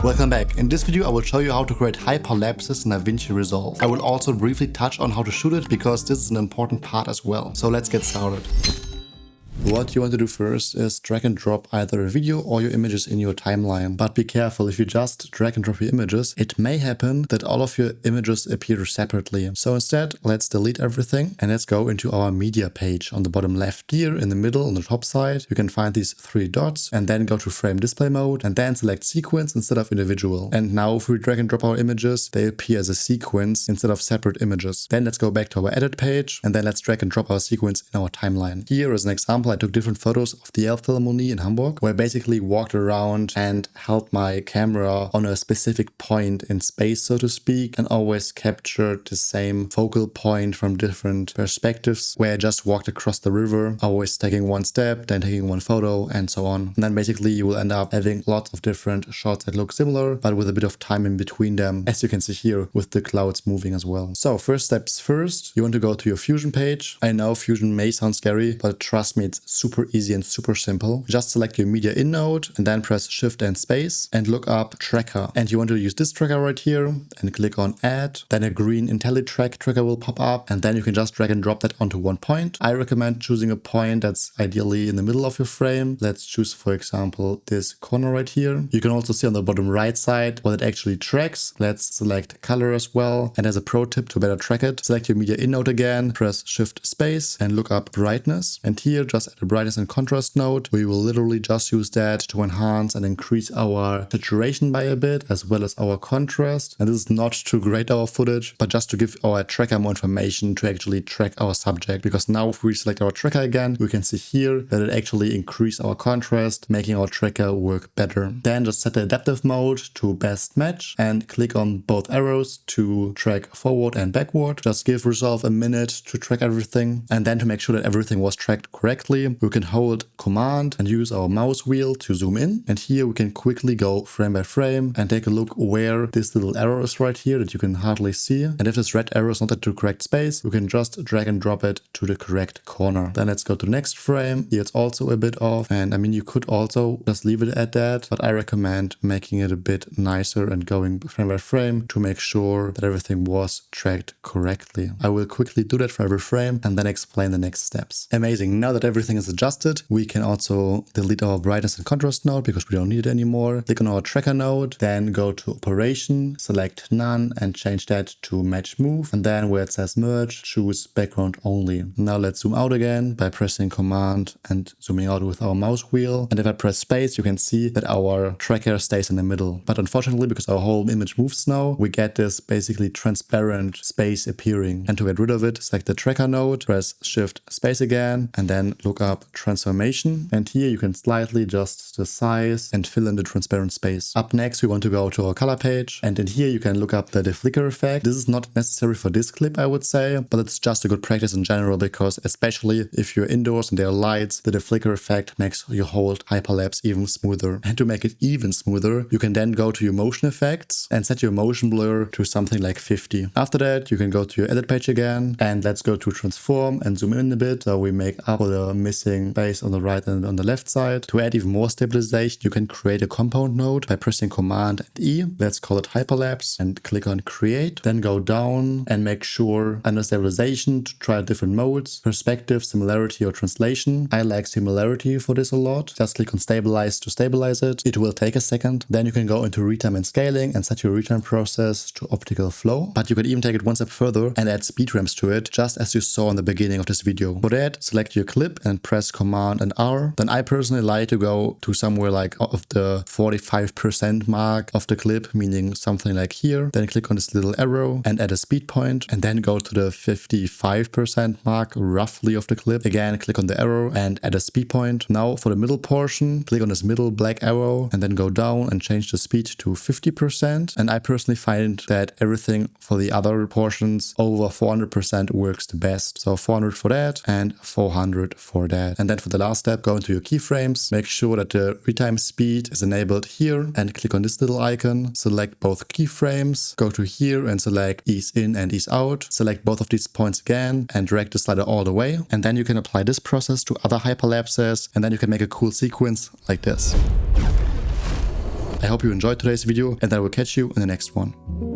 Welcome back. In this video I will show you how to create hyperlapses in DaVinci Resolve. I will also briefly touch on how to shoot it because this is an important part as well. So let's get started. What you want to do first is drag and drop either a video or your images in your timeline. But be careful, if you just drag and drop your images, it may happen that all of your images appear separately. So instead, let's delete everything and let's go into our media page on the bottom left. Here in the middle on the top side, you can find these three dots and then go to frame display mode and then select sequence instead of individual. And now if we drag and drop our images, they appear as a sequence instead of separate images. Then let's go back to our edit page and then let's drag and drop our sequence in our timeline. Here as an example, I took different photos of the Elbphilharmonie in Hamburg, where I basically walked around and held my camera on a specific point in space, so to speak, and always captured the same focal point from different perspectives, where I just walked across the river, always taking one step, then taking one photo, and so on. And then basically you will end up having lots of different shots that look similar, but with a bit of time in between them, as you can see here with the clouds moving as well. So first steps first, you want to go to your Fusion page. I know Fusion may sound scary, but trust me, it's super easy and super simple. Just select your media in node and then press Shift and space and look up tracker. And you want to use this tracker right here and click on add. Then a green IntelliTrack tracker will pop up and then you can just drag and drop that onto one point. I recommend choosing a point that's ideally in the middle of your frame. Let's choose, for example, this corner right here. You can also see on the bottom right side what it actually tracks. Let's select color as well. And as a pro tip to better track it, select your media in node again, press Shift space and look up brightness. And here just add a brightness and contrast node. We will literally just use that to enhance and increase our saturation by a bit as well as our contrast. And this is not to grade our footage, but just to give our tracker more information to actually track our subject. Because now if we select our tracker again, we can see here that it actually increased our contrast, making our tracker work better. Then just set the adaptive mode to best match and click on both arrows to track forward and backward. Just give Resolve a minute to track everything. And then to make sure that everything was tracked correctly, we can hold Command and use our mouse wheel to zoom in. And here we can quickly go frame by frame and take a look where this little arrow is right here that you can hardly see. And if this red arrow is not at the correct space, we can just drag and drop it to the correct corner. Then let's go to the next frame. Here it's also a bit off. And I mean, you could also just leave it at that, but I recommend making it a bit nicer and going frame by frame to make sure that everything was tracked correctly. I will quickly do that for every frame and then explain the next steps. Amazing. Now that everything is adjusted, we can also delete our brightness and contrast node because we don't need it anymore. Click on our tracker node, then go to operation, select none and change that to match move. And then where it says merge, choose background only. Now let's zoom out again by pressing command and zooming out with our mouse wheel. And if I press space, you can see that our tracker stays in the middle. But unfortunately, because our whole image moves now, we get this basically transparent space appearing. And to get rid of it, select the tracker node, press shift space again, and then look up transformation. And here you can slightly adjust the size and fill in the transparent space. Up next, we want to go to our color page. And in here, you can look up the flicker effect. This is not necessary for this clip, I would say, but it's just a good practice in general because especially if you're indoors and there are lights, the flicker effect makes your whole hyperlapse even smoother. And to make it even smoother, you can then go to your motion effects and set your motion blur to something like 50. After that, you can go to your edit page again and let's go to transform and zoom in a bit so we make up the missing space on the right and on the left side. To add even more stabilization, you can create a compound node by pressing Command and E. Let's call it Hyperlapse and click on Create. Then go down and make sure under Stabilization to try different modes, Perspective, Similarity or Translation. I like Similarity for this a lot. Just click on Stabilize to stabilize it. It will take a second. Then you can go into Retime and Scaling and set your retime process to optical flow. But you can even take it one step further and add speed ramps to it, just as you saw in the beginning of this video. For that, select your clip and press Command and R. Then I personally like to go to somewhere like of the 45% mark of the clip, meaning something like here. Then click on this little arrow and add a speed point and then go to the 55% mark roughly of the clip. Again, click on the arrow and add a speed point. Now for the middle portion, click on this middle black arrow and then go down and change the speed to 50%. And I personally find that everything for the other portions over 400% works the best. So 400 for that and 400 for that. And then for the last step, go into your keyframes, make sure that the retime speed is enabled here and click on this little icon, select both keyframes, go to here and select ease in and ease out, select both of these points again and drag the slider all the way. And then you can apply this process to other hyperlapses and then you can make a cool sequence like this. I hope you enjoyed today's video, and I will catch you in the next one.